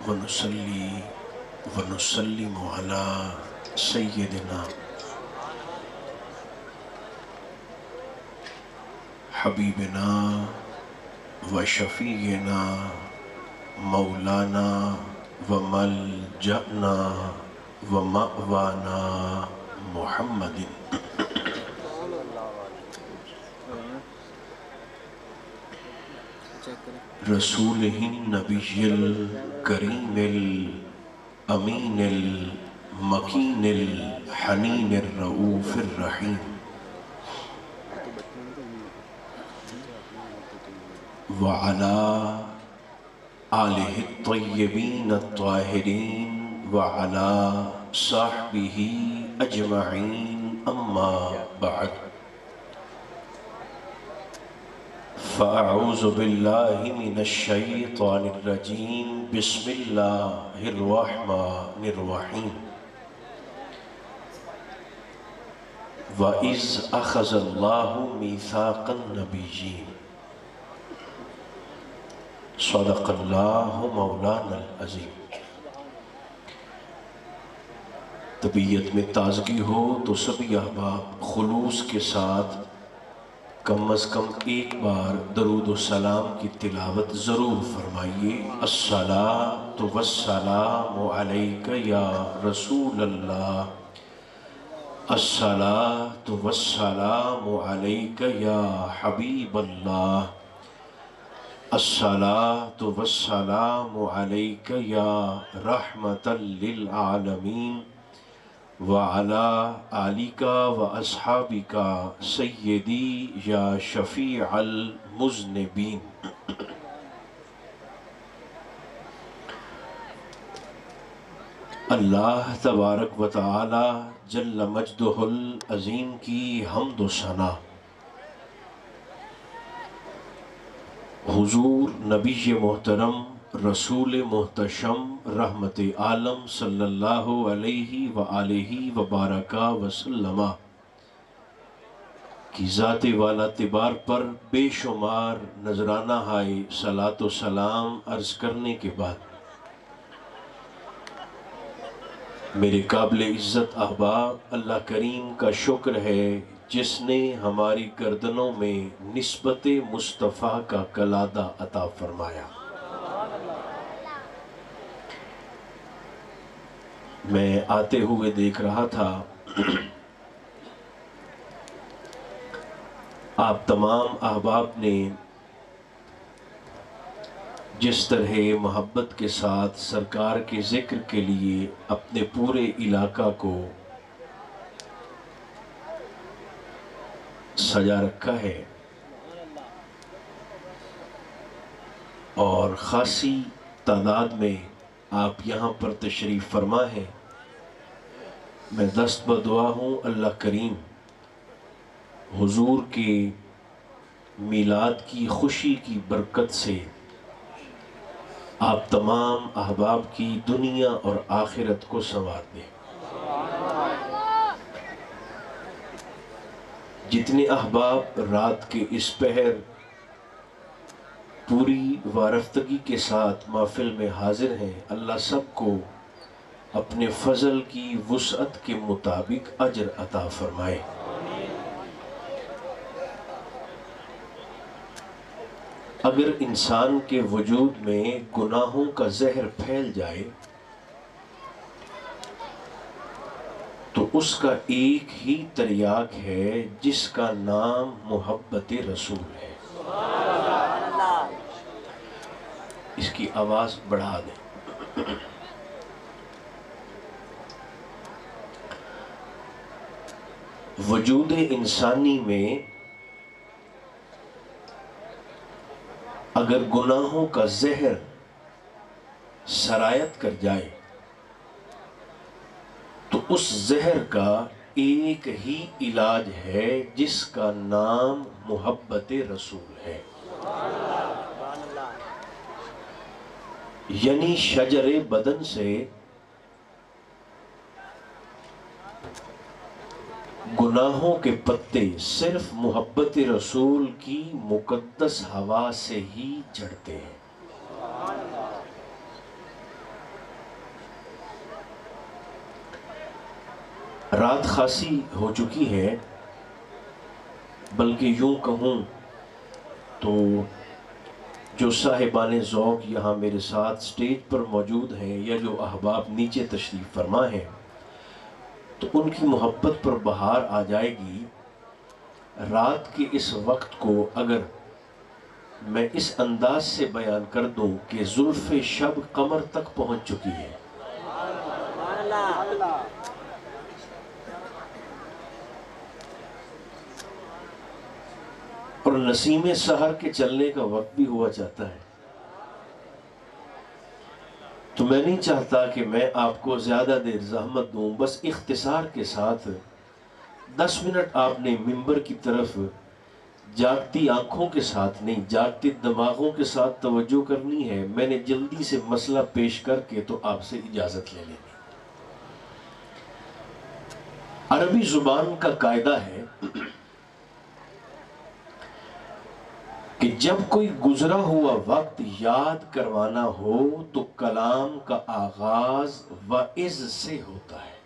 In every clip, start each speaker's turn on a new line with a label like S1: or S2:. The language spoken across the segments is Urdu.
S1: ونصلي ونسلم على سيدنا حبيبنا وشفيعنا مولانا وملجأنا ومأوانا محمد رسوله النبي الكريم الأمين المكين الحنين الرؤوف الرحيم وعلى آله الطيبين الطاهرين وعلى صحبه أجمعين أما بعد فأعوذ بالله من الشيطان الرجيم بسم الله الرحمن الرحيم وَإِذْ أَخَذَ اللَّهُ مِيثَاقَ النَّبِيِّينَ صدق اللہ مولانا العظیم۔ طبیعت میں تازگی ہو تو سبھی احباب خلوص کے ساتھ کم از کم ایک بار درود و سلام کی تلاوت ضرور فرمائیے۔ الصلاۃ والسلام علیک یا رسول اللہ، الصلاۃ والسلام علیک یا حبیب اللہ، الصلاۃ والسلام علیک یا رحمۃ للعالمین وعلی آلک واصحابک سیدی یا شفیع المذنبین۔ اللہ تبارک و تعالی جل مجدہ العظیم کی حمد و ثنا حضور نبی محترم رسول محتشم رحمت عالم صلی اللہ علیہ وآلہ وبارک وسلم کی ذات والا تبار پر بے شمار نذرانہ ہائے صلاۃ و سلام عرض کرنے کے بعد میرے قابل عزت احباب، اللہ کریم کا شکر ہے جس نے ہماری گردنوں میں نسبت مصطفیٰ کا کلادہ عطا فرمایا۔ میں آتے ہوئے دیکھ رہا تھا آپ تمام احباب نے جس طرح محبت کے ساتھ سرکار کے ذکر کے لیے اپنے پورے علاقہ کو سجا رکھا ہے اور خاصی تعداد میں آپ یہاں پر تشریف فرما ہے، میں دست بدعا ہوں اللہ کریم حضور کے میلاد کی خوشی کی برکت سے آپ تمام احباب کی دنیا اور آخرت کو سنوار دیں۔ جتنے احباب رات کے اس پہر پوری وارفتگی کے ساتھ محفل میں حاضر ہیں، اللہ سب کو اپنے فضل کی وسعت کے مطابق اجر عطا فرمائے۔ اگر انسان کے وجود میں گناہوں کا زہر پھیل جائے تو اس کا ایک ہی تریاق ہے جس کا نام محبت رسول ہے۔ اس کی آواز بڑھا دیں۔ وجود انسانی میں اگر گناہوں کا زہر سرایت کر جائے تو اس زہر کا ایک ہی علاج ہے جس کا نام محبت رسول ہے۔ یعنی شجر بدن سے گناہوں کے پتے صرف محبت رسول کی مقدس ہوا سے ہی جھڑتے ہیں۔ رات خاصی ہو چکی ہے، بلکہ یوں کہوں تو جو صاحبان ذوق یہاں میرے ساتھ سٹیج پر موجود ہیں یا جو احباب نیچے تشریف فرما ہیں، تو ان کی محبت پر بہار آ جائے گی۔ رات کے اس وقت کو اگر میں اس انداز سے بیان کر دوں کہ زلف شب قمر تک پہنچ چکی ہے، اور نسیم سحر کے چلنے کا وقت بھی ہوا چاہتا ہے، تو میں نہیں چاہتا کہ میں آپ کو زیادہ دیر زحمت دوں، بس اختصار کے ساتھ 10 منٹ آپ نے ممبر کی طرف جاگتی آنکھوں کے ساتھ نہیں، جاگتے دماغوں کے ساتھ توجہ کرنی ہے۔ میں نے جلدی سے مسئلہ پیش کر کے تو آپ سے اجازت لے لینی۔ عربی زبان کا قاعدہ ہے کہ جب کوئی گزرا ہوا وقت یاد کروانا ہو تو کلام کا آغاز وعظ سے ہوتا ہے۔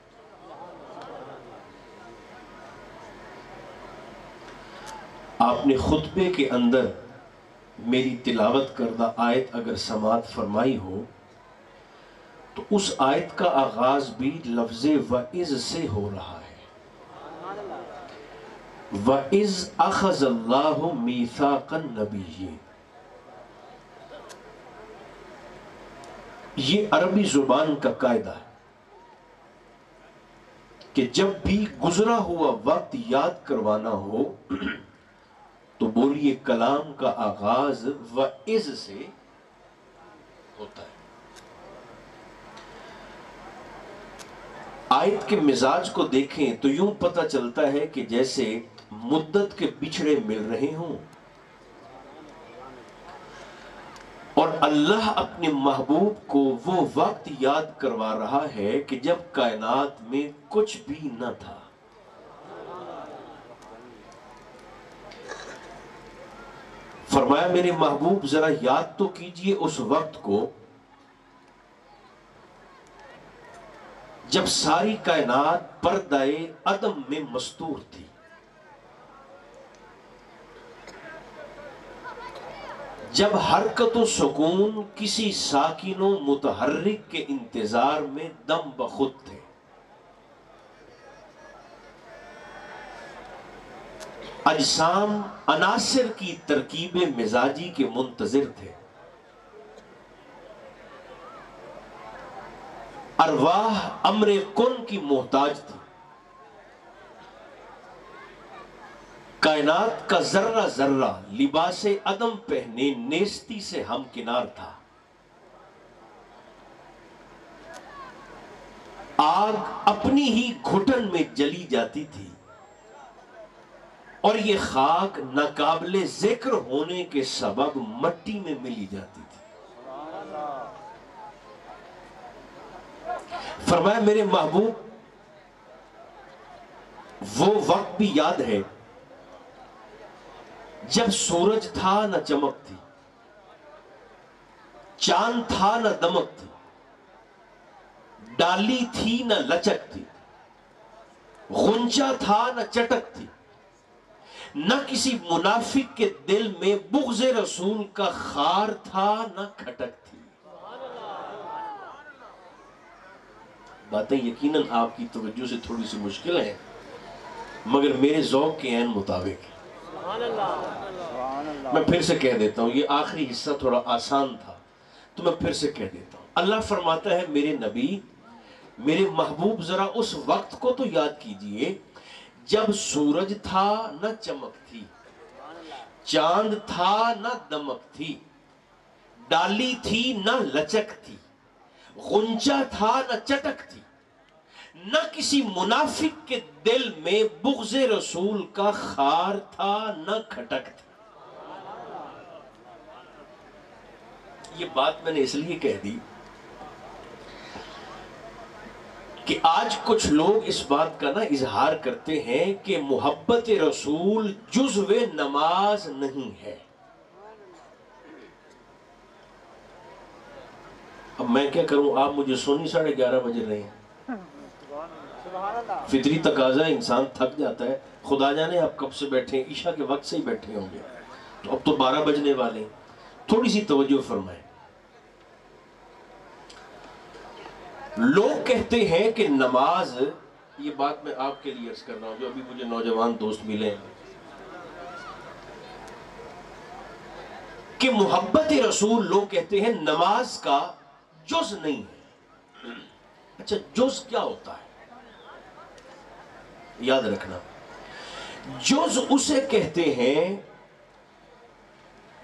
S1: آپ نے خطبے کے اندر میری تلاوت کردہ آیت اگر سماعت فرمائی ہو تو اس آیت کا آغاز بھی لفظ وعظ سے ہو رہا ہے۔ وَإِذْ أَخَذَ اللَّهُ مِيثَاقَ النَّبِيِّينَ، یہ عربی زبان کا قاعدہ ہے کہ جب بھی گزرا ہوا وقت یاد کروانا ہو تو بولیے کلام کا آغاز وعظ سے ہوتا ہے۔ آیت کے مزاج کو دیکھیں تو یوں پتہ چلتا ہے کہ جیسے مدت کے بچھڑے مل رہے ہوں، اور اللہ اپنے محبوب کو وہ وقت یاد کروا رہا ہے کہ جب کائنات میں کچھ بھی نہ تھا۔ فرمایا میرے محبوب ذرا یاد تو کیجئے اس وقت کو جب ساری کائنات پردہ عدم میں مستور تھی، جب حرکت و سکون کسی ساکن و متحرک کے انتظار میں دم بخود تھے، اجسام عناصر کی ترکیب مزاجی کے منتظر تھے، ارواح امر کن کی محتاج تھی، کائنات کا ذرہ ذرہ لباس عدم پہنے نیستی سے ہمکنار تھا، آگ اپنی ہی گھٹن میں جلی جاتی تھی، اور یہ خاک ناقابل ذکر ہونے کے سبب مٹی میں ملی جاتی تھی۔ فرمایا میرے محبوب وہ وقت بھی یاد ہے جب سورج تھا نہ چمک تھی، چاند تھا نہ دمک تھی، ڈالی تھی نہ لچک تھی، غنچہ تھا نہ چٹک تھی، نہ کسی منافق کے دل میں بغض رسول کا خار تھا نہ کھٹک تھی۔ باتیں یقیناً آپ کی توجہ سے تھوڑی سی مشکل ہیں، مگر میرے ذوق کے عین مطابق ہے۔ میں پھر سے کہہ دیتا ہوں، یہ آخری حصہ تھوڑا آسان تھا تو میں پھر سے کہہ دیتا ہوں۔ اللہ فرماتا ہے میرے نبی، میرے محبوب ذرا اس وقت کو تو یاد کیجئے جب سورج تھا نہ چمک تھی، چاند تھا نہ دمک تھی، ڈالی تھی نہ لچک تھی، غنچہ تھا نہ چٹک تھی، نہ کسی منافق کے دل میں بغض رسول کا خار تھا نہ کھٹک تھی۔ یہ بات میں نے اس لیے کہہ دی کہ آج کچھ لوگ اس بات کا اظہار کرتے ہیں کہ محبت رسول جزو نماز نہیں ہے۔ اب میں کیا کروں، آپ مجھے سونی 11:30 بجے رہے ہیں، فطری تقاضا ہے، انسان تھک جاتا ہے. خدا جانے آپ کب سے بیٹھے ہیں، عشاء کے وقت سے ہی بیٹھے ہوں گے، تو اب تو 12 بجنے والے ہیں. تھوڑی سی توجہ فرمائیں. لوگ کہتے ہیں کہ نماز، یہ بات میں آپ کے لیے عرض کر رہا ہوں جو ابھی مجھے نوجوان دوست ملے ہیں، کہ محبت رسول لوگ کہتے ہیں نماز کا جز نہیں ہے. اچھا جز کیا ہوتا ہے؟ یاد رکھنا، جز اسے کہتے ہیں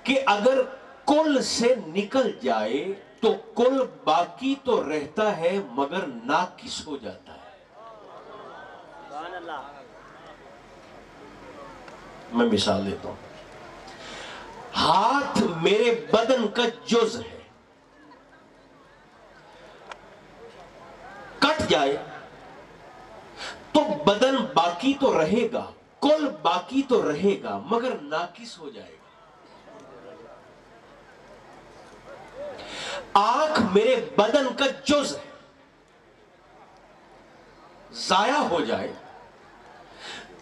S1: کہ اگر کل سے نکل جائے تو کل باقی تو رہتا ہے مگر ناقص ہو جاتا ہے. میں مثال دیتا ہوں. ہاتھ میرے بدن کا جز ہے، کٹ جائے تو بدن باقی تو رہے گا، کل باقی تو رہے گا مگر ناقص ہو جائے گا. آنکھ میرے بدن کا جز ہے، ضائع ہو جائے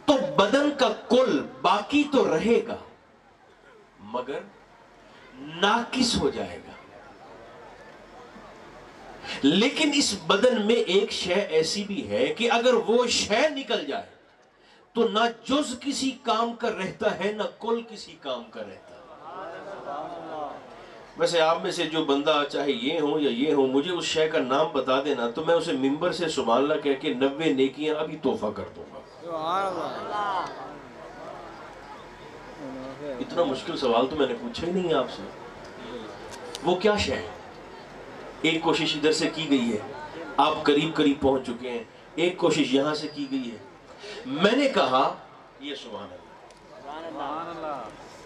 S1: تو بدن کا کل باقی تو رہے گا مگر ناقص ہو جائے گا. لیکن اس بدن میں ایک شے ایسی بھی ہے کہ اگر وہ شے نکل جائے تو نہ جز کسی کام کا رہتا ہے نہ کل کسی کام کا رہتا ہے. ویسے آپ میں سے جو بندہ چاہے یہ ہو یا یہ ہو مجھے اس شے کا نام بتا دینا تو میں اسے ممبر سے سبحان اللہ کہہ کے 90 نیکیاں ابھی تحفہ کر دوں گا. اتنا مشکل سوال تو میں نے پوچھا ہی نہیں آپ سے. وہ کیا شے ہے؟ ایک کوشش ادھر سے کی گئی ہے، آپ قریب قریب پہنچ چکے ہیں. ایک کوشش یہاں سے کی گئی ہے. میں نے کہا یہ سبحان اللہ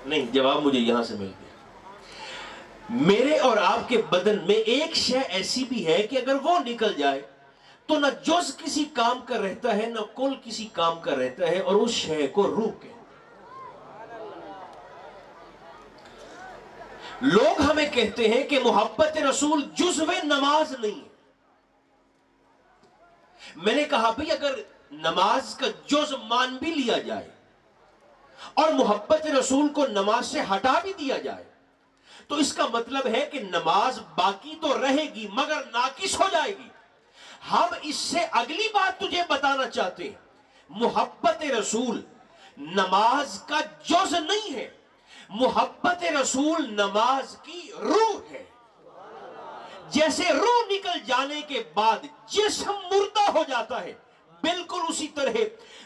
S1: نہیں، جواب مجھے یہاں سے مل گیا. میرے اور آپ کے بدن میں ایک شے ایسی بھی ہے کہ اگر وہ نکل جائے تو نہ جز کسی کام کا رہتا ہے نہ کل کسی کام کا رہتا ہے، اور اس شے کو روح کہتے ہیں. لوگ ہمیں کہتے ہیں کہ محبت رسول جزو نماز نہیں ہے. میں نے کہا بھئی اگر نماز کا جز مان بھی لیا جائے اور محبت رسول کو نماز سے ہٹا بھی دیا جائے تو اس کا مطلب ہے کہ نماز باقی تو رہے گی مگر ناقص ہو جائے گی. ہم اس سے اگلی بات تجھے بتانا چاہتے ہیں، محبت رسول نماز کا جز نہیں ہے، محبت رسول نماز کی روح ہے. جیسے روح نکل جانے کے بعد جسم مردہ ہو جاتا ہے، بالکل اسی طرح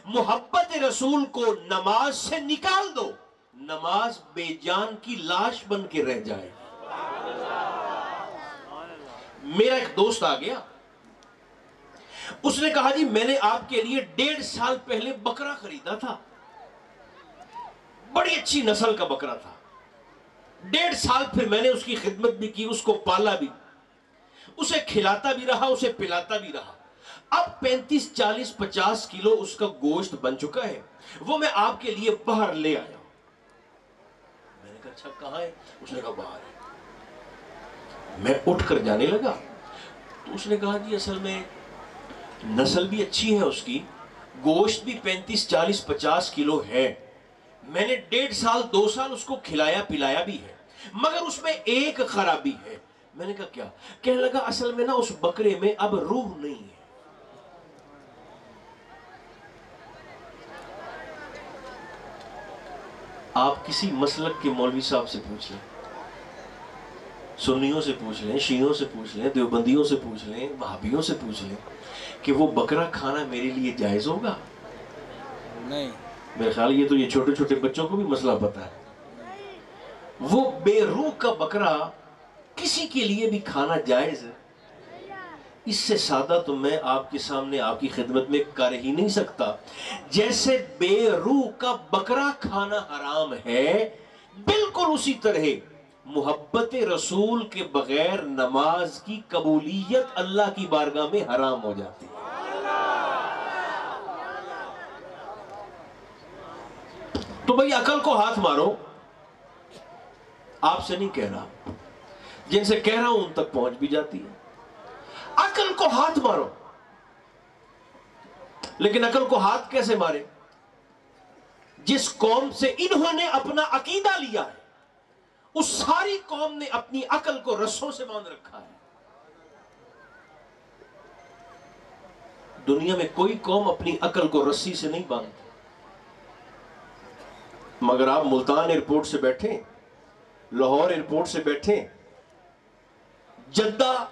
S1: محبت رسول کو نماز سے نکال دو، نماز بے جان کی لاش بن کے رہ جائے. میرا ایک دوست آ گیا، اس نے کہا جی میں نے آپ کے لیے 1.5 سال پہلے بکرا خریدا تھا، بڑی اچھی نسل کا بکرا تھا. 1.5 سال پھر میں نے اس کی خدمت بھی کی، اس کو پالا بھی، اسے کھلاتا بھی رہا، اسے پلاتا بھی رہا. اب 35 40 50 کلو اس کا گوشت بن چکا ہے، وہ میں آپ کے لیے باہر لے آیا ہوں. میں نے کہا اچھا کہاں ہے؟ اس نے کہا باہر ہے. میں اٹھ کر جانے لگا تو اس نے کہا جی اصل میں نسل بھی اچھی ہے اس کی، گوشت بھی 35 40 50 کلو ہے، میں نے 1.5 سال 2 سال اس کو کھلایا پلایا بھی ہے، مگر اس میں ایک خرابی ہے. میں نے کہا کیا؟ کہنے لگا اصل میں نا اس بکرے میں اب روح نہیں ہے. آپ کسی مسلک کے مولوی صاحب سے پوچھ لیں، سنیوں سے پوچھ لیں، شیعوں سے پوچھ لیں، دیوبندیوں سے پوچھ لیں، وہابیوں سے پوچھ لیں کہ وہ بکرا کھانا میرے لیے جائز ہوگا؟ نہیں. میرے خیال یہ تو یہ چھوٹے چھوٹے بچوں کو بھی مسئلہ پتا ہے. وہ بے روح کا بکرا کسی کے لیے بھی کھانا جائز ہے؟ اس سے سادہ تو میں آپ کے سامنے آپ کی خدمت میں کر ہی نہیں سکتا. جیسے بے روح کا بکرا کھانا حرام ہے، بالکل اسی طرح محبت رسول کے بغیر نماز کی قبولیت اللہ کی بارگاہ میں حرام ہو جاتی ہے. تو بھئی عقل کو ہاتھ مارو. آپ سے نہیں کہہ رہا، جن سے کہہ رہا ہوں ان تک پہنچ بھی جاتی ہے. عقل کو ہاتھ مارو. لیکن عقل کو ہاتھ کیسے مارے؟ جس قوم سے انہوں نے اپنا عقیدہ لیا ہے اس ساری قوم نے اپنی عقل کو رسوں سے باندھ رکھا ہے۔ دنیا میں کوئی قوم اپنی عقل کو رسی سے نہیں باندھتی، مگر آپ ملتان ایئرپورٹ سے بیٹھیں، لاہور ایئرپورٹ سے بیٹھیں، جدہ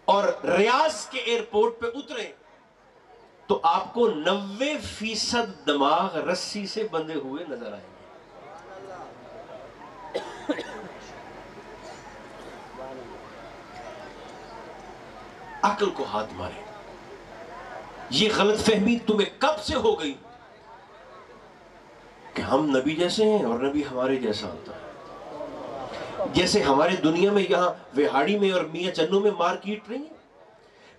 S1: اور ریاض کے ایئرپورٹ پہ اتریں تو آپ کو 90% دماغ رسی سے بندھے ہوئے نظر آئیں گے۔ عقل کو ہاتھ مارے۔ یہ غلط فہمی تمہیں کب سے ہو گئی کہ ہم نبی جیسے ہیں اور نبی ہمارے جیسا ہوتا ہے؟ جیسے ہمارے دنیا میں یہاں وہاڑی میں اور میاں چنو میں مارکیٹ نہیں ہے،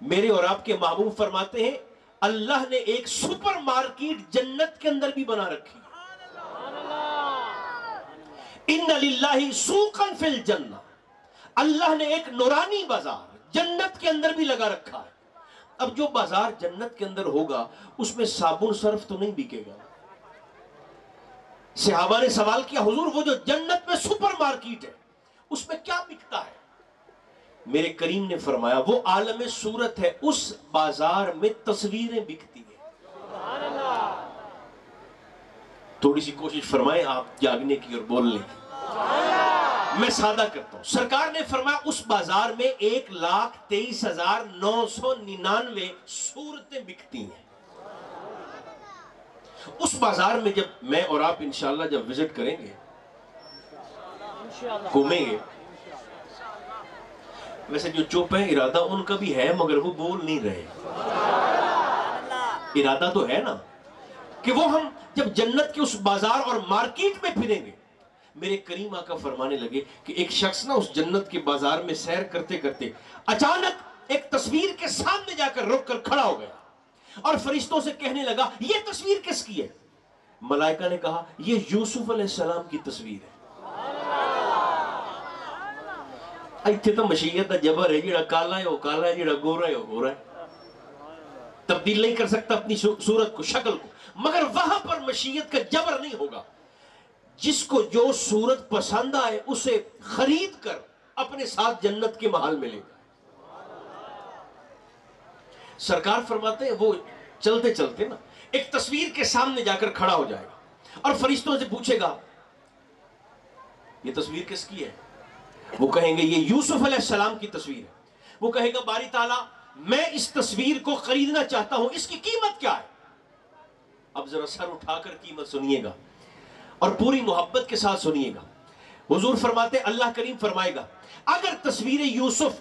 S1: میرے اور آپ کے محبوب فرماتے ہیں اللہ نے ایک سپر مارکیٹ جنت کے اندر بھی بنا رکھی۔ ان للہ سوقا فی الجنہ، اللہ نے ایک نورانی بازار جنت کے اندر بھی لگا رکھا ہے۔ اب جو بازار جنت کے اندر ہوگا اس میں صابن صرف تو نہیں بکے گا۔ صحابہ نے سوال کیا حضور وہ جو جنت میں سپر مارکیٹ ہے اس میں کیا بکتا ہے؟ میرے کریم نے فرمایا وہ عالم صورت ہے، اس بازار میں تصویریں بکتی ہیں۔ تھوڑی سی کوشش فرمائیں آپ جاگنے کی اور بولنے کی۔ میں سادہ کرتا ہوں، سرکار نے فرمایا اس بازار میں 1,23,999 صورتیں بکتی ہیں۔ اس بازار میں جب میں اور آپ انشاءاللہ جب وزٹ کریں گے، گھومیں گے، ویسے جو چپ ہیں ارادہ ان کا بھی ہے مگر وہ بول نہیں رہے۔ ارادہ تو ہے نا کہ وہ ہم جب جنت کے اس بازار اور مارکیٹ میں پھریں گے، میرے کریم آقا فرمانے لگے کہ ایک شخص نا اس جنت کے بازار میں سیر کرتے کرتے اچانک ایک تصویر کے سامنے جا کر رک کر کھڑا ہو گیا اور فرشتوں سے کہنے لگا یہ تصویر کس کی ہے؟ ملائکہ نے کہا یہ یوسف علیہ السلام کی تصویر ہے۔ ایتھے تو مشیت دا جبر ہے، جڑا کالا ہے وہ کالا ہے، جڑا گورا ہے وہ گورا ہے، تبدیل نہیں کر سکتا اپنی صورت کو، شکل کو، مگر وہاں پر مشیت کا جبر نہیں ہوگا۔ جس کو جو صورت پسند آئے اسے خرید کر اپنے ساتھ جنت کے محل میں لے گا۔ سرکار فرماتے ہیں وہ چلتے چلتے نا ایک تصویر کے سامنے جا کر کھڑا ہو جائے گا اور فرشتوں سے پوچھے گا یہ تصویر کس کی ہے؟ وہ کہیں گے یہ یوسف علیہ السلام کی تصویر ہے۔ وہ کہے گا باری تعالیٰ میں اس تصویر کو خریدنا چاہتا ہوں، اس کی قیمت کیا ہے؟ اب ذرا سر اٹھا کر قیمت سنیے گا اور پوری محبت کے ساتھ سنیے گا۔ حضور فرماتے اللہ کریم فرمائے گا اگر تصویر یوسف،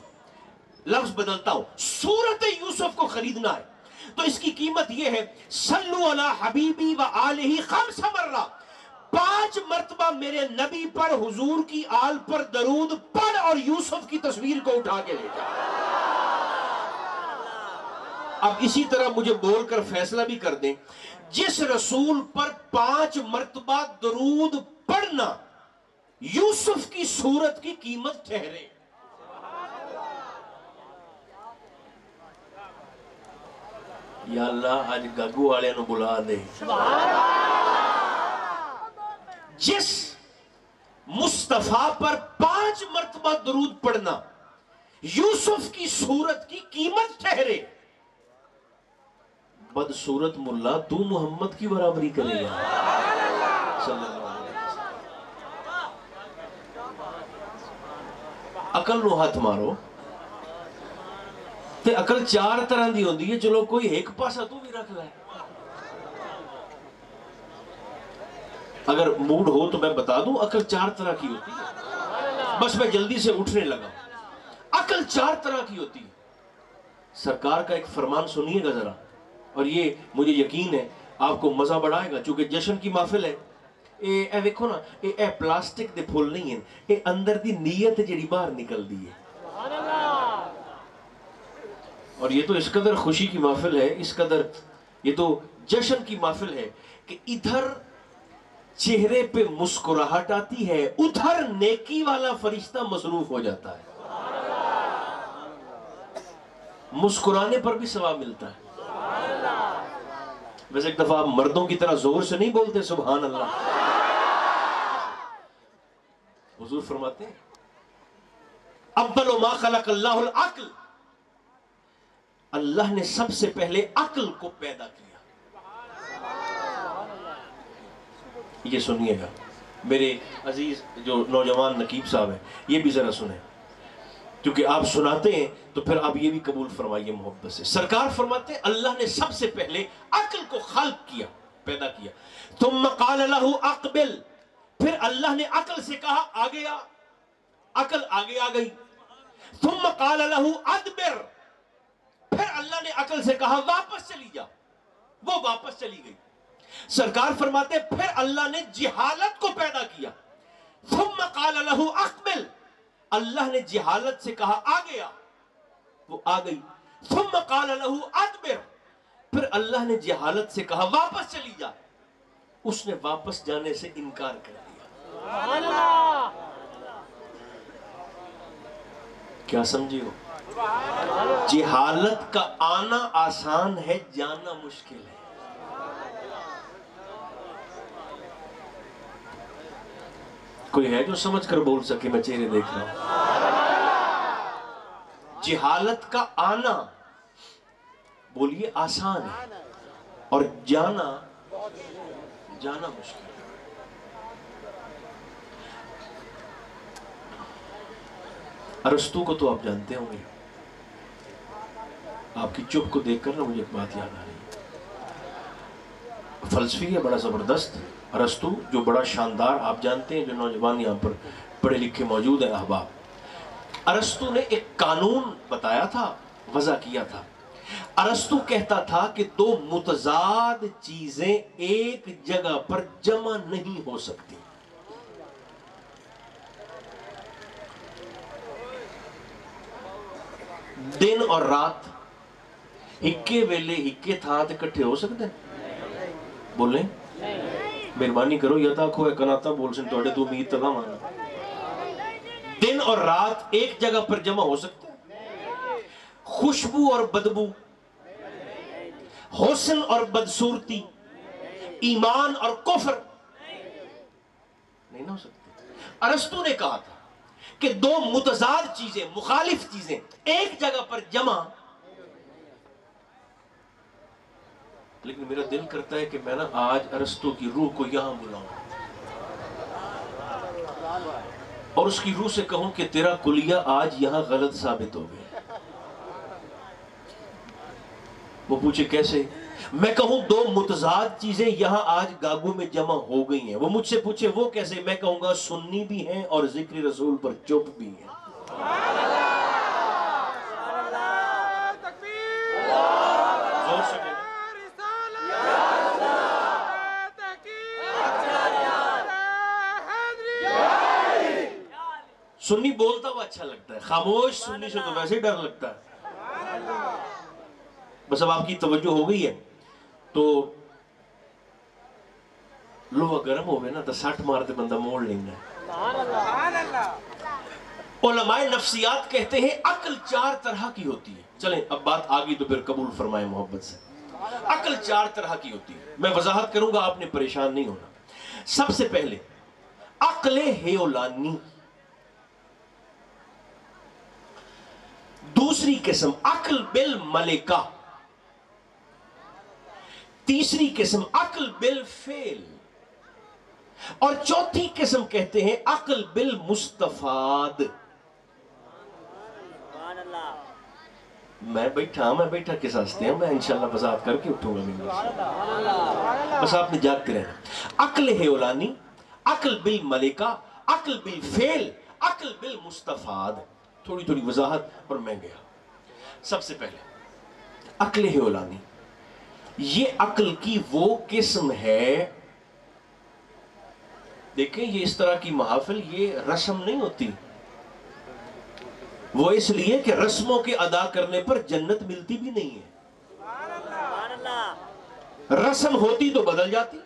S1: لفظ بدلتا ہوں، صورت یوسف کو خریدنا ہے تو اس کی قیمت یہ ہے صلو علی حبیبی و آلہ 5 مرہ، 5 مرتبہ میرے نبی پر حضور کی آل پر درود پڑھ اور یوسف کی تصویر کو اٹھا کے لے جا۔ اب اسی طرح مجھے بول کر فیصلہ بھی کر دیں، جس رسول پر 5 مرتبہ درود پڑھنا یوسف کی صورت کی قیمت ٹھہرے۔ یا اللہ آج گاگو والے نو بلا دے۔ جس مصطفیٰ پر 5 مرتبہ درود پڑھنا یوسف کی صورت کی قیمت ٹھہرے، بدصورت ملا تو محمد کی برابری کرے گا صلی اللہ علیہ وسلم۔ عقل نو ہاتھ مارو تے عقل 4 طرح دی ہوندی ہے، چلو کوئی ایک پاسا تو بھی رکھ لائے۔ اگر موڈ ہو تو میں بتا دوں عقل 4 طرح کی ہوتی ہے، بس میں جلدی سے اٹھنے لگا۔ عقل 4 طرح کی ہوتی ہے۔ سرکار کا ایک فرمان سنیے گا ذرا، اور یہ مجھے یقین ہے آپ کو مزہ بڑھائے گا، چونکہ جشن کی محفل ہے۔ اے ویکھو نا، اے پلاسٹک دے پھول نہیں ہیں، اے اندر دی نیت جڑی باہر نکل دی ہے۔ اور یہ تو اس قدر خوشی کی محفل ہے، اس قدر یہ تو جشن کی محفل ہے کہ ادھر چہرے پہ مسکراہٹ آتی ہے، ادھر نیکی والا فرشتہ مصروف ہو جاتا ہے، مسکرانے پر بھی ثواب ملتا ہے۔ ویسے ایک دفعہ آپ مردوں کی طرح زور سے نہیں بولتے سبحان اللہ. حضور فرماتے ہیں اول ما خلق اللہ العقل، اللہ نے سب سے پہلے عقل کو پیدا کیا. یہ سنیے گا میرے عزیز جو نوجوان نقیب صاحب ہیں، یہ بھی ذرا سنیں، کیونکہ آپ سناتے ہیں تو پھر آپ یہ بھی قبول فرمائیے محبت سے. سرکار فرماتے ہیں اللہ نے سب سے پہلے عقل کو خلق کیا، پیدا کیا. ثم قال له اقبل، پھر اللہ نے عقل سے کہا آگے آ، عقل آگے آ گئی. ثم قال له ادبر، پھر اللہ نے عقل سے کہا واپس چلی جا، وہ واپس چلی گئی. سرکار فرماتے ہیں پھر اللہ نے جہالت کو پیدا کیا. ثم قال له اقبل، اللہ نے جہالت سے کہا آگے آ، وہ آ گئی. ثم قال له ادبر، پھر اللہ نے جہالت سے کہا واپس چلی جا، اس نے واپس جانے سے انکار کر دیا. کیا سمجھے ہو؟ جہالت کا آنا آسان ہے، جانا مشکل ہے. کوئی ہے جو سمجھ کر بول سکے؟ میں چہرے دیکھ رہا ہوں. جہالت کا آنا بولیے آسان ہے، اور جانا مشکل ہے. ارسطو کو تو آپ جانتے ہوں گے. آپ کی چپ کو دیکھ کر نا مجھے ایک بات یاد آ رہی ہے. فلسفی ہے بڑا زبردست ارسطو، جو بڑا شاندار، آپ جانتے ہیں جو نوجوان یہاں پر پڑھے لکھے موجود ہیں احباب. ارسطو نے ایک قانون بتایا تھا، وضع کیا تھا. ارسطو کہتا تھا کہ دو متضاد چیزیں ایک جگہ پر جمع نہیں ہو سکتی. دن اور رات ہکے ویلے ہکے تھا تے کٹھے ہو سکتے ہیں؟ بولیں مہربانی کرو، یا تا کھوئے کناتا بول سن توڑے تو امید تک مانا. دن اور رات ایک جگہ پر جمع ہو سکتے ہیں؟ خوشبو اور بدبو، حسن اور بدصورتی، ایمان اور کفر نہیں ہو سکتے. ارسطو نے کہا تھا کہ دو متضاد چیزیں، مخالف چیزیں ایک جگہ پر جمع. لیکن میرا دل کرتا ہے کہ میں نا آج ارسطو کی روح کو یہاں بلاؤں اور اس کی روح سے کہوں کہ تیرا کلیہ آج یہاں غلط ثابت ہو گیا. وہ پوچھے کیسے؟ میں کہوں دو متضاد چیزیں یہاں آج گاگو میں جمع ہو گئی ہیں. وہ مجھ سے پوچھے وہ کیسے؟ میں کہوں گا سنی بھی ہیں اور ذکر رسول پر چپ بھی ہیں. سنی بولتا ہوا اچھا لگتا ہے، خاموش سنی سے تو ویسے ہی ڈر لگتا ہے. بس اب آپ کی توجہ ہو گئی ہے تو لوہا گرم ہوئے نا تو سٹ مارتے بندہ موڑ لینا ہے. علماء نفسیات کہتے ہیں عقل چار طرح کی ہوتی ہے. چلیں اب بات آگئی تو پھر قبول فرمائیں محبت سے. عقل چار طرح کی ہوتی ہے، میں وضاحت کروں گا، آپ نے پریشان نہیں ہونا. سب سے پہلے عقل ہیولانی، دوسری قسم عقل بالملکہ، تیسری قسم عقل بالفعل، اور چوتھی قسم کہتے ہیں عقل بالمستفاد. میں بیٹھا کس واسطے ہیں؟ میں انشاءاللہ وضاحت کر کے اٹھوں گا، بس آپ نے جاگتے رہنا. عقل ہیولانی، عقل بالملکہ، عقل بالفعل، عقل بالمستفاد. تھوڑی تھوڑی وضاحت اور میں گیا. سب سے پہلے عقل ہیولانی، یہ عقل کی وہ قسم ہے، دیکھیں یہ اس طرح کی محافل یہ رسم نہیں ہوتی. وہ اس لیے کہ رسموں کے ادا کرنے پر جنت ملتی بھی نہیں ہے. رسم ہوتی تو بدل جاتی.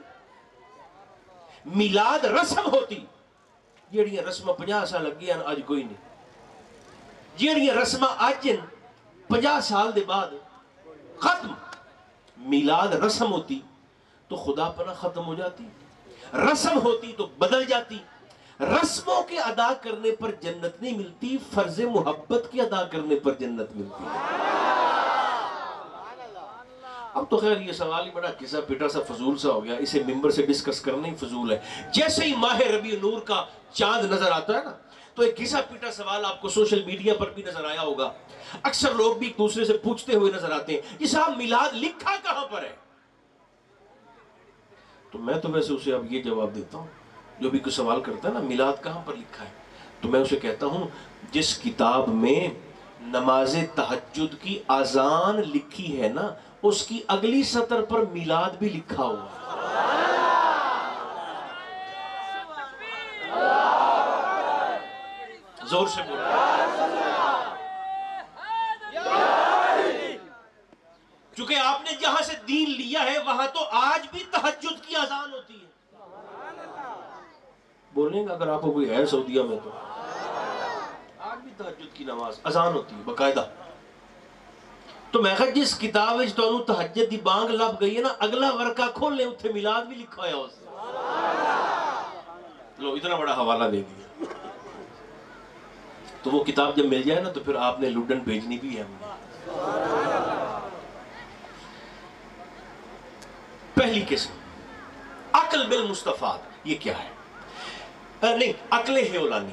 S1: میلاد رسم ہوتی، جیڑیاں رسمہ 50 سال لگی ہیں آج کوئی نہیں. جیڑیاں رسمہ آج 50 سال دے بعد ختم. میلاد رسم ہوتی تو خدا پناہ ختم ہو جاتی، رسم ہوتی تو بدل جاتی۔ رسموں کے ادا کرنے پر جنت نہیں ملتی، فرض محبت کے ادا کرنے پر جنت ملتی ہے۔ اب تو خیر یہ سوال ہی بڑا کسا پیٹا سا فضول سا ہو گیا، اسے ممبر سے ڈسکس کرنا ہی فضول ہے۔ جیسے ہی ماہ ربیع نور کا چاند نظر آتا ہے نا، تو ایک گھسا پیٹا سوال آپ کو سوشل میڈیا پر بھی نظر آیا ہوگا۔ اکثر لوگ بھی ایک دوسرے سے پوچھتے ہوئے نظر آتے ہیں، یہ صاحب میلاد لکھا کہاں پر ہے؟ تو میں تو ویسے اسے اب یہ جواب دیتا ہوں، جو بھی کوئی سوال کرتا ہے نا میلاد کہاں پر لکھا ہے، تو میں اسے کہتا ہوں جس کتاب میں نماز تہجد کی اذان لکھی ہے نا، اس کی اگلی سطر پر میلاد بھی لکھا ہوا ہے۔ زور سے بولو۔ چونکہ آپ نے جہاں سے دین لیا ہے وہاں تو آج بھی تہجد کی اذان ہوتی ہے۔ بولیں گا اگر آپ کو کوئی ہے سعودیہ میں تو آج بھی تہجد کی نماز اذان ہوتی ہے باقاعدہ۔ تو میں کہا جس کتاب وچ تانوں تہجد دی بانگ لب گئی ہے نا، اگلا ورقہ کھول لیں اتنے میلاد بھی لکھا ہوا اس لو، اتنا بڑا حوالہ دے دیا۔ تو وہ کتاب جب مل جائے نا تو پھر آپ نے لڈن بھیجنی بھی ہے ہمیں۔ پہلی قسم عقل بالمستفاد، یہ کیا ہے؟ نہیں، عقل ہیولانی،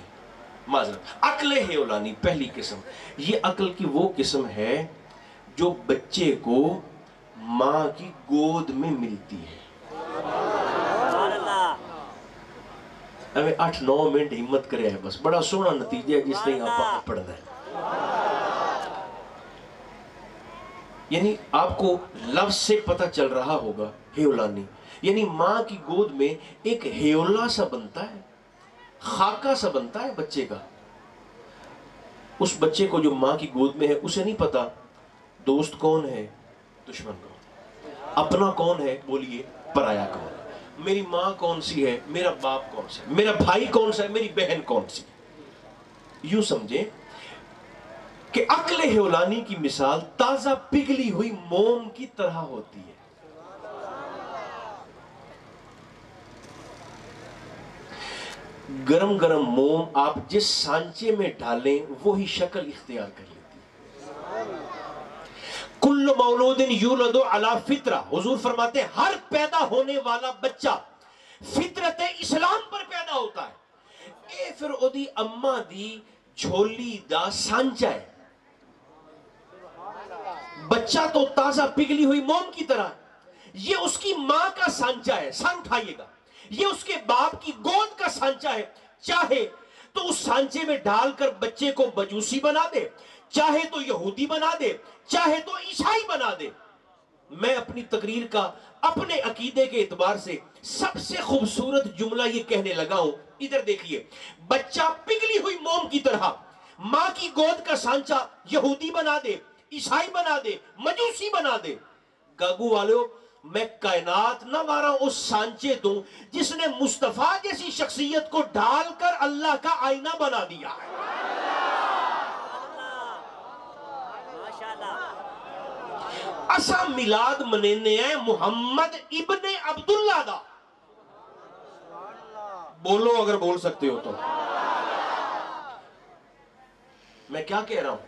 S1: معذرت، عقل ہیولانی پہلی قسم۔ یہ عقل کی وہ قسم ہے جو بچے کو ماں کی گود میں ملتی ہے۔ ہمیں 8-9 منٹ ہمت کرے ہے، بس بڑا سونا نتیجہ ہے جس طرح آپ پڑھنا ہے۔ یعنی آپ کو لفظ سے پتہ چل رہا ہوگا ہیولانی، یعنی ماں کی گود میں ایک ہیولا سا بنتا ہے، خاکہ سا بنتا ہے بچے کا۔ اس بچے کو جو ماں کی گود میں ہے اسے نہیں پتا دوست کون ہے، دشمن کون، اپنا کون ہے، بولیے پرایا کون ہے، میری ماں کون سی ہے، میرا باپ کون سا ہے، میرا بھائی کون سا ہے، میری بہن کون سی ہے۔ یوں سمجھیں کہ عقل ہیولانی کی مثال تازہ پگھلی ہوئی موم کی طرح ہوتی ہے۔ گرم گرم موم آپ جس سانچے میں ڈالیں وہی شکل اختیار کر لیتی ہے۔ کل مولود یولد علی فطرہ، حضور فرماتے ہیں ہر پیدا ہونے والا بچہ فطرت اسلام پر پیدا ہوتا ہے۔ اے پھر او دی اماں دی جھولی دا سانچہ ہے۔ بچہ تو تازہ پگھلی ہوئی موم کی طرح ہے، یہ اس کی ماں کا سانچہ ہے، سان اٹھائیے گا، یہ اس کے باپ کی گود کا سانچہ ہے۔ چاہے تو اس سانچے میں ڈال کر بچے کو مجوسی بنا دے، چاہے تو یہودی بنا دے، چاہے تو عیسائی بنا دے۔ میں اپنی تقریر کا اپنے عقیدے کے اعتبار سے سب سے خوبصورت جملہ یہ کہنے لگا ہوں، ادھر دیکھیے، بچہ پگھلی ہوئی موم کی طرح ماں کی گود کا سانچہ یہودی بنا دے، عیسائی بنا دے، مجوسی بنا دے۔ گاگو والو، میں کائنات نہ مارا اس سانچے دوں جس نے مصطفیٰ جیسی شخصیت کو ڈھال کر اللہ کا آئینہ بنا دیا ہے۔ اسا میلاد منینے ہیں محمد ابن عبداللہ دا، بولو اگر بول سکتے ہو تو۔ میں کیا کہہ رہا ہوں؟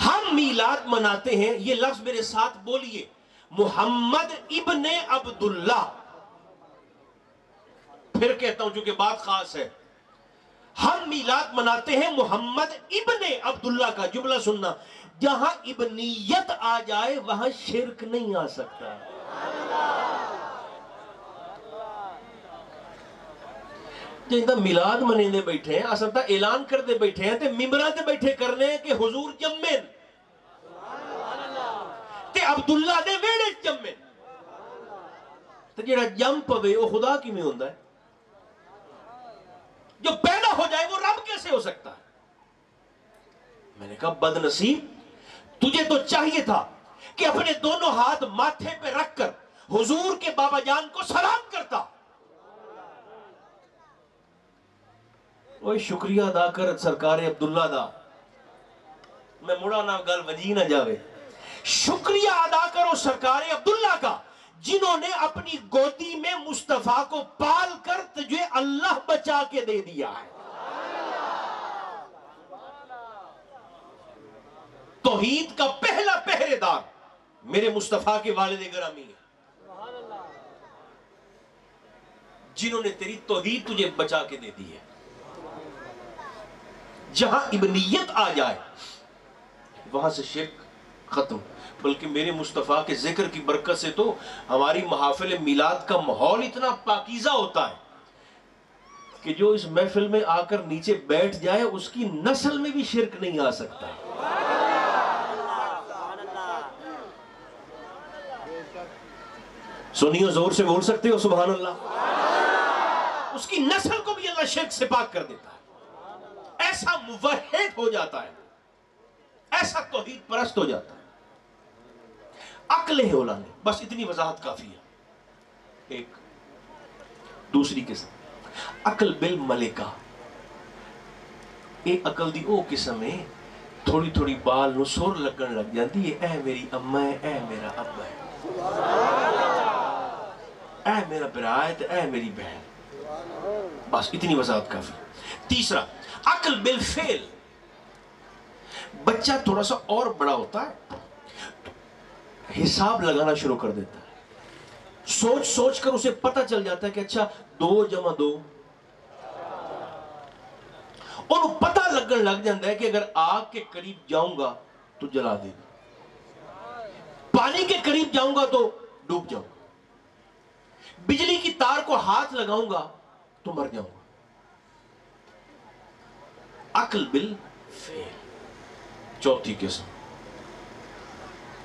S1: ہم میلاد مناتے ہیں، یہ لفظ میرے ساتھ بولیے، محمد ابن عبداللہ۔ پھر کہتا ہوں چونکہ بات خاص ہے، ہم میلاد مناتے ہیں محمد ابن عبداللہ کا۔ جملہ سننا، جہاں ابنیت آ جائے وہاں شرک نہیں آ سکتا۔ جہاں میلاد منینے بیٹھے ہیں، اصل تا اعلان کر دے بیٹھے ہیں، تے ممبران تے بیٹھے کرنے ہیں کہ حضور جمین تے عبداللہ دے ویڑے جمین، تے جیڑا جم پوے وہ خدا کی میں ہوندہ ہے؟ جو پیدا ہو جائے وہ رب کیسے ہو سکتا ہے؟ میں نے کہا بد نصیب، تجھے تو چاہیے تھا کہ اپنے دونوں ہاتھ ماتھے پہ رکھ کر حضور کے بابا جان کو سلام کرتا۔ اوہ شکریہ ادا کر سرکار عبداللہ دا، میں مڑا نہ گل وجی نہ جاوے، شکریہ ادا کرو سرکار عبداللہ کا جنہوں نے اپنی گودی میں مصطفیٰ کو پال کر تجھے اللہ بچا کے دے دیا ہے۔ توحید کا پہلا پہرے دار میرے مصطفیٰ کے والد گرامی ہیں، جنہوں نے تیری توحید تجھے بچا کے دے دی ہے۔ جہاں ابنیت آ جائے وہاں سے شرک ختم۔ بلکہ میرے مصطفیٰ کے ذکر کی برکت سے تو ہماری محافل میلاد کا ماحول اتنا پاکیزہ ہوتا ہے کہ جو اس محفل میں آ کر نیچے بیٹھ جائے اس کی نسل میں بھی شرک نہیں آ سکتا۔ سنیو، زور سے بول سکتے ہو سبحان اللہ؟ اس کی نسل کو بھی اللہ شرک سے پاک کر دیتا ہے، ایسا موحد ہو جاتا ہے، ایسا توحید پرست ہو جاتا ہے۔ عقل ہے اولانی، بس اتنی وضاحت کافی ہے۔ ایک دوسری قسم عقل بالملکہ، ایک عقل دی او قسم ہے تھوڑی تھوڑی بال نو سور لگن لگ جاندی ہے، اے میری اماں ہے، اے میرا ابا ہے، اے میرا برا ہے تے اے میری بہن، بس اتنی وضاحت کافی۔ تیسرا عقل بالفعل، بچہ تھوڑا سا اور بڑا ہوتا ہے، حساب لگانا شروع کر دیتا ہے، سوچ سوچ کر اسے پتہ چل جاتا ہے کہ اچھا 2 + 2، اور وہ پتہ لگن لگ جاتا ہے کہ اگر آگ کے قریب جاؤں گا تو جلا دے گا، پانی کے قریب جاؤں گا تو ڈوب جاؤں گا، بجلی کی تار کو ہاتھ لگاؤں گا تو مر جاؤں گا۔ عقل بالفعل۔ چوتھی قسم،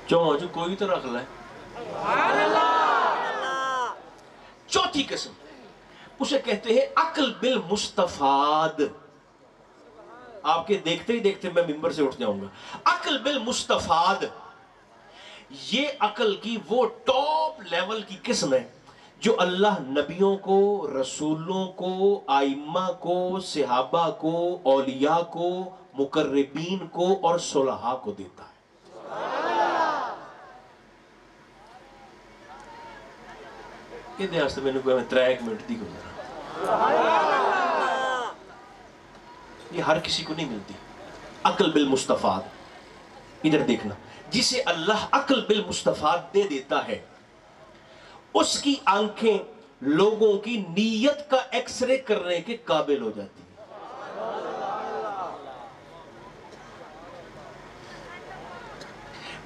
S1: جو کوئی تو رکھ لے، چوتھی قسم اسے کہتے ہیں عقل بالمستفاد۔ آپ کے دیکھتے ہی دیکھتے میں ممبر سے اٹھ جاؤں گا۔ عقل بالمستفاد، یہ عقل کی وہ ٹاپ لیول کی قسم ہے جو اللہ نبیوں کو، رسولوں کو، ائمہ کو، صحابہ کو، اولیاء کو، مقربین کو اور صلحاء کو دیتا ہے۔ یہ دیاستے میں نے کوئی 3 منٹ دی گزرا، یہ ہر کسی کو نہیں ملتی۔ عقل بالمستفاد، ادھر دیکھنا، جسے اللہ عقل بالمستفاد دے دیتا ہے اس کی آنکھیں لوگوں کی نیت کا ایکس رے کرنے کے قابل ہو جاتی ہیں۔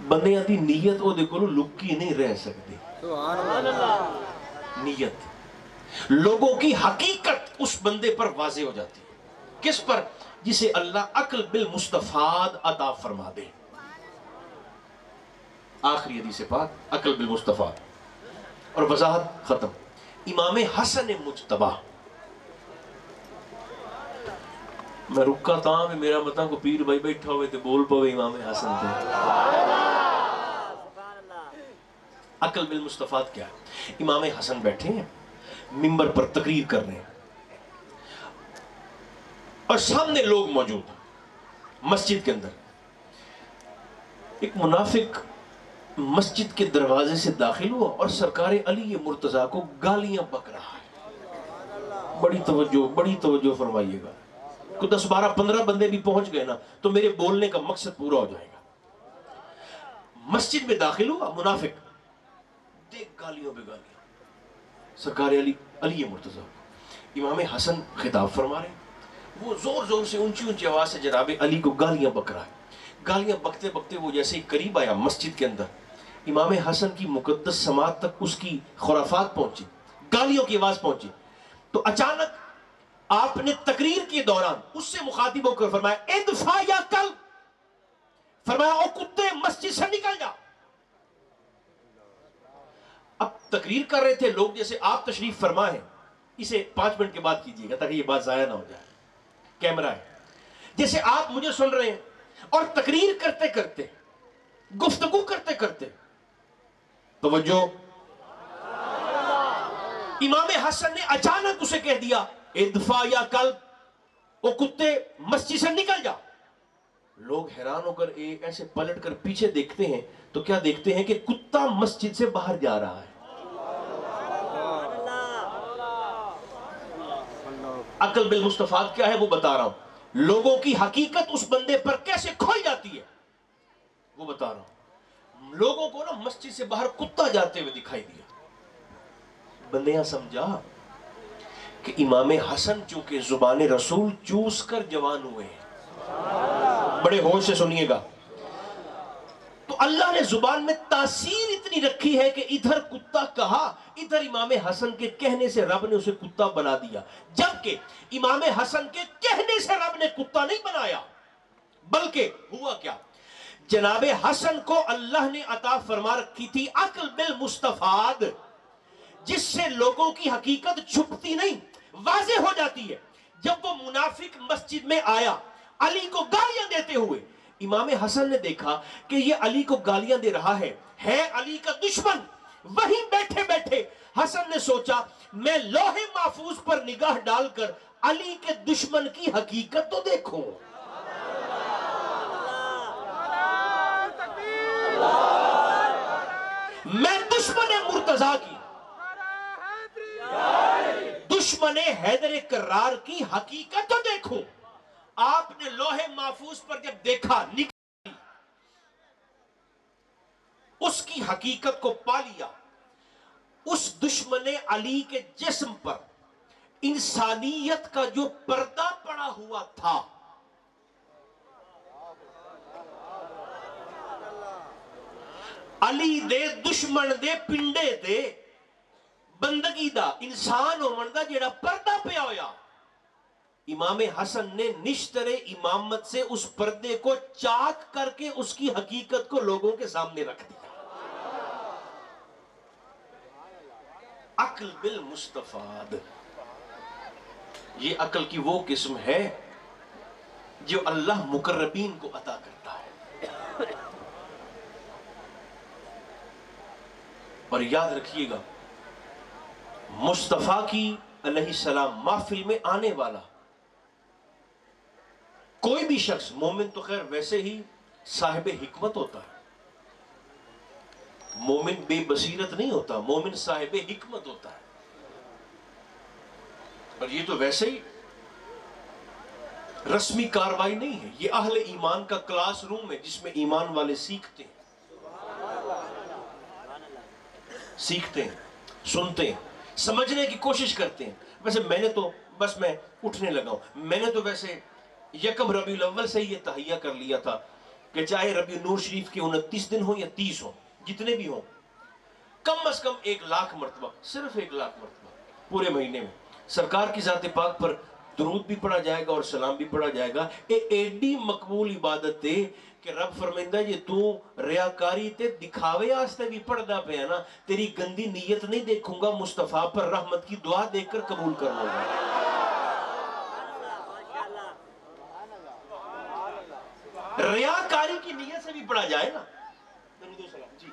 S1: بندیاں دی نیت او دیکھو لکی نہیں رہ سکتی، نیت لوگوں کی حقیقت اس بندے پر واضح ہو جاتی ہے۔ کس پر؟ جسے اللہ عقل بالمستفاد عطا فرما دے۔ آخری حدیث پاک عقل بالمستفاد، اور وضاحت ختم۔ امام حسن مجتبی، میں رکا تھا میں میرا مطلب کو پیر بھائی بیٹھا ہوئے تھے بول پوے امام حسن تھے۔ عقل بالمستفاد کیا ہے؟ امام حسن بیٹھے ہیں ممبر پر تقریر کر رہے ہیں اور سامنے لوگ موجود ہیں۔ مسجد کے اندر ایک منافق مسجد کے دروازے سے داخل ہوا اور سرکار علی مرتضیٰ کو گالیاں بک رہا ہے۔ بڑی توجہ فرمائیے گا، کو 10 12 15 بندے بھی پہنچ گئے نا تو میرے بولنے کا مقصد پورا ہو جائے گا۔ مسجد میں داخل ہوا منافق، دیکھ گالیوں پہ گالیاں، سرکار علی مرتضیٰ کو امام حسن خطاب فرما رہے ہیں، وہ زور زور سے اونچی آواز سے جناب علی کو گالیاں بک رہا ہے۔ گالیاں بکتے بکتے وہ جیسے ہی قریب آیا مسجد کے اندر، امام حسن کی مقدس سماعت تک اس کی خرافات پہنچی، گالیوں کی آواز پہنچی، تو اچانک آپ نے تقریر کے دوران اس سے مخاطب ہو کر فرمایا ادفع یا کلب، فرمایا او کتے مسجد سے نکل جا۔ اب تقریر کر رہے تھے لوگ جیسے آپ تشریف فرما ہے، اسے 5 منٹ کے بعد کیجئے گا تاکہ یہ بات ضائع نہ ہو جائے، کیمرہ ہے، جیسے آپ مجھے سن رہے ہیں اور تقریر کرتے کرتے، گفتگو کرتے کرتے، توجہ، امام حسن نے اچانک اسے کہہ دیا ادفع یا کلب، او کتے مسجد سے نکل جا۔ لوگ حیران ہو کر ایسے پلٹ کر پیچھے دیکھتے ہیں تو کیا دیکھتے ہیں کہ کتا مسجد سے باہر جا رہا ہے۔ عقل بالمستفاد کیا ہے وہ بتا رہا ہوں، لوگوں کی حقیقت اس بندے پر کیسے کھل جاتی ہے وہ بتا رہا ہوں۔ لوگوں کو نا مسجد سے باہر کتا جاتے ہوئے دکھائی دیا، بندے یہاں سمجھا کہ امام حسن چونکہ زبان رسول چوس کر جوان ہوئے ہیں، بڑے ہوش سے سنیے گا، تو اللہ نے زبان میں تاثیر اتنی رکھی ہے کہ ادھر کتا کہا، ادھر امام حسن کے کہنے سے رب نے اسے کتا بنا دیا، جبکہ امام حسن کے کہنے سے رب نے کتا نہیں بنایا، بلکہ ہوا کیا، جناب حسن کو اللہ نے عطا فرما رکھی تھی عقل بالمستفاد، جس سے لوگوں کی حقیقت چھپتی نہیں، واضح ہو جاتی ہے۔ جب وہ منافق مسجد میں آیا علی کو گالیاں دیتے ہوئے، امام حسن نے دیکھا کہ یہ علی کو گالیاں دے رہا ہے علی کا دشمن، وہیں بیٹھے بیٹھے حسن نے سوچا میں لوح محفوظ پر نگاہ ڈال کر علی کے دشمن کی حقیقت تو دیکھوں، میں دشمن مرتضیٰ کی، دشمن حیدر کرار کی حقیقت تو دیکھوں۔ آپ نے لوح محفوظ پر جب دیکھا، اس کی حقیقت کو پا لیا، اس دشمن علی کے جسم پر انسانیت کا جو پردہ پڑا ہوا تھا، علی دے دشمن دے پنڈے دے بندگی دا انسان ہومن دا جیڑا پردہ پیا ہویا، امام حسن نے نشتر امامت سے اس پردے کو چاک کر کے اس کی حقیقت کو لوگوں کے سامنے رکھ دیا۔ عقل بالمستفاد، یہ عقل کی وہ قسم ہے جو اللہ مقربین کو عطا کرتا ہے۔ اور یاد رکھیے گا، مصطفیٰ کی علیہ السلام محفل میں آنے والا کوئی بھی شخص، مومن تو خیر ویسے ہی صاحب حکمت ہوتا ہے، مومن بے بصیرت نہیں ہوتا، مومن صاحب حکمت ہوتا ہے، اور یہ تو ویسے ہی رسمی کاروائی نہیں ہے، یہ اہل ایمان کا کلاس روم ہے جس میں ایمان والے سیکھتے ہیں، سنتے ہیں، سمجھنے کی کوشش کرتے ہیں۔ ویسے میں نے تو بس میں اٹھنے لگا ہوں، میں نے تو ویسے یکم ربیع الاول سے یہ تہیہ کر لیا تھا کہ چاہے ربیع نور شریف کے 29 دن ہوں یا 30 ہوں، جتنے بھی ہوں، کم از کم 1,00,000 مرتبہ، صرف 1,00,000 مرتبہ پورے مہینے میں سرکار کی ذات پاک پر درود بھی پڑھا جائے گا اور سلام بھی پڑھا جائے گا۔ ایڈی مقبول عبادت ہے کہ رب فرمائندہ یہ تو ریاکاری تے دکھاوے آستے بھی پڑھدا پہ ہے نا، تیری گندی نیت نہیں دیکھوں گا، مصطفیٰ پر رحمت کی دعا دیکھ کر قبول کر لوں گا۔ ریاکاری کی نیت سے بھی پڑھا جائے نا، درود و سلام جی۔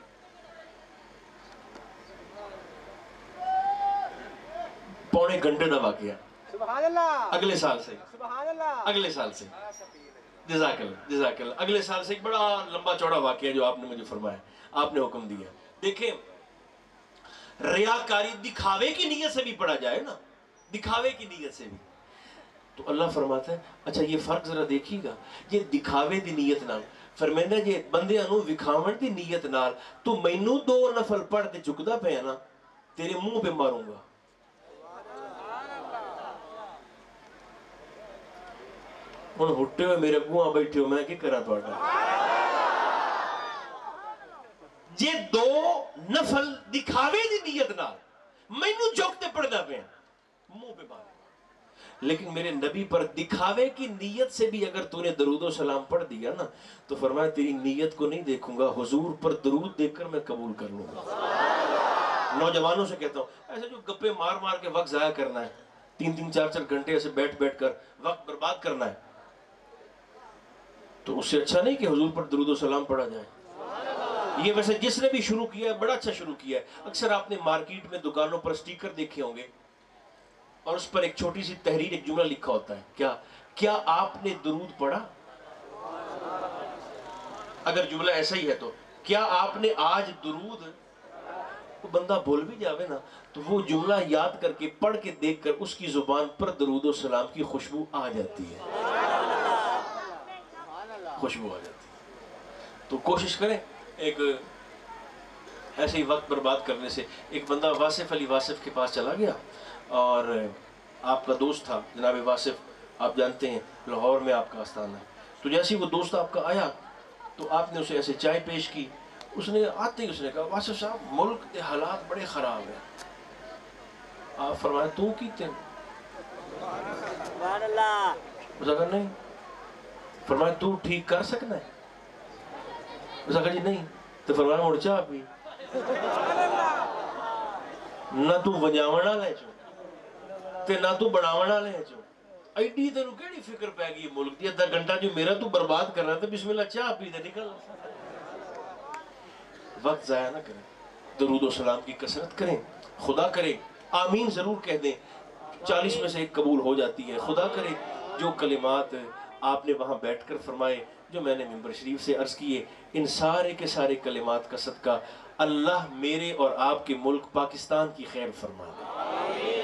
S1: پونے گھنٹے دا واقعہ،
S2: سبحان اللہ،
S1: اگلے سال سے،
S2: سبحان اللہ،
S1: اگلے سال سے، جزاک اللہ جزاک اللہ، اگلے سال سے ایک بڑا لمبا چوڑا واقعہ جو آپ نے مجھے فرمایا، آپ نے حکم دیا۔ دیکھیں ریاکاری دکھاوے کی نیت سے بھی پڑھا جائے نا، دکھاوے کی نیت سے بھی، تو اللہ فرماتا ہے اچھا یہ فرق ذرا دیکھیے گا، یہ دکھاوے دی نیت نال فرمائندہ جے بندے انو وکھاون دی نیت نال تو مینوں 2 نفل پڑھ تے چکدا پیا نا، تیرے منہ پہ ماروں گا۔ ہن ہٹے ہوئے میرے گواں بیٹھے ہو، میں کی کراں تہاڈا؟ جے 2 نفل دکھاوے دی نیت نال مینوں جھک تے پڑھدا پیا، منہ پہ ماروں گا، لیکن میرے نبی پر دکھاوے کی نیت سے بھی اگر تو نے درود و سلام پڑھ دیا نا تو فرمایا تیری نیت کو نہیں دیکھوں گا، حضور پر درود دیکھ کر میں قبول کر لوں گا۔ نوجوانوں سے کہتا ہوں ایسے جو گپے مار مار کے وقت ضائع کرنا ہے، 3-3 4-4 گھنٹے ایسے بیٹھ بیٹھ کر وقت برباد کرنا ہے، تو اس سے اچھا نہیں کہ حضور پر درود و سلام پڑھا جائے۔ یہ ویسے جس نے بھی شروع کیا ہے بڑا اچھا شروع کیا ہے۔ اکثر آپ نے مارکیٹ میں دکانوں پر سٹیکر دیکھے ہوں گے اور اس پر ایک چھوٹی سی تحریر، ایک جملہ لکھا ہوتا ہے، کیا آپ نے درود پڑھا؟ اگر جملہ ایسا ہی ہے تو کیا آپ نے آج درود وہ بندہ بھول بھی جاوے نا تو وہ جملہ یاد کر کے پڑھ کے دیکھ کر اس کی زبان پر درود و سلام کی خوشبو آ جاتی ہے، خوشبو آ جاتی ہے۔ تو کوشش کریں، ایک ایسے ہی وقت برباد کرنے سے۔ ایک بندہ واصف علی واصف کے پاس چلا گیا اور آپ کا دوست تھا جناب واصف، آپ جانتے ہیں لاہور میں آپ کا آستانہ ہے۔ تو جیسے ہی وہ دوست آپ کا آیا تو آپ نے اسے ایسے چائے پیش کی، اس نے آتے ہی اس نے کہا واصف صاحب ملک کے حالات بڑے خراب ہیں۔ آپ فرمایا تو کیتے ہیں؟
S2: سبحان اللہ۔
S1: اس نے کہا نہیں۔ فرمایا تو ٹھیک کر سکنا ہے؟ اس نے کہا جی نہیں۔ تو فرمایا مڑ چاہ پی نہ تو وجاونا لے چو تے نہ تو بڑھاونا لے چو، ایڈی تینوں کیڑی فکر پہ گئی ملک دی؟ 1/2 گھنٹہ جو میرا تو برباد کر رہا تھا، بسم اللہ چاہ پی دے نکل۔ وقت ضائع نہ کریں، درود و سلام کی کثرت کریں، خدا کرے آمین ضرور کہہ دیں، 40 میں سے 1 قبول ہو جاتی ہے۔ خدا کرے جو کلمات آپ نے وہاں بیٹھ کر فرمائے، جو میں نے ممبر شریف سے عرض کیے، ان سارے کے سارے کلمات کا صدقہ اللہ میرے اور آپ کے ملک پاکستان کی خیر فرما دے۔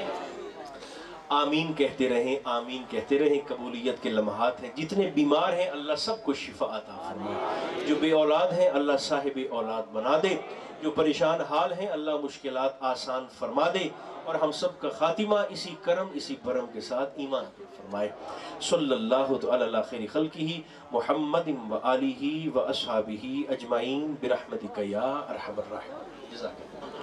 S1: آمین کہتے رہیں، آمین کہتے رہیں۔ قبولیت کے لمحات ہیں، جتنے بیمار ہیں اللہ سب کو شفا عطا فرمائے، جو بے اولاد ہیں اللہ صاحب اولاد بنا دے، جو پریشان حال ہیں اللہ مشکلات آسان فرما دے، اور ہم سب کا خاتمہ اسی کرم اسی برم کے ساتھ ایمان پر فرمائے۔ صلی اللہ تعالی علی خیر خلقہ محمد و آلہ و اصحابہ اجمعین برحمتک یا ارحم الراحمین۔ جزاک اللہ۔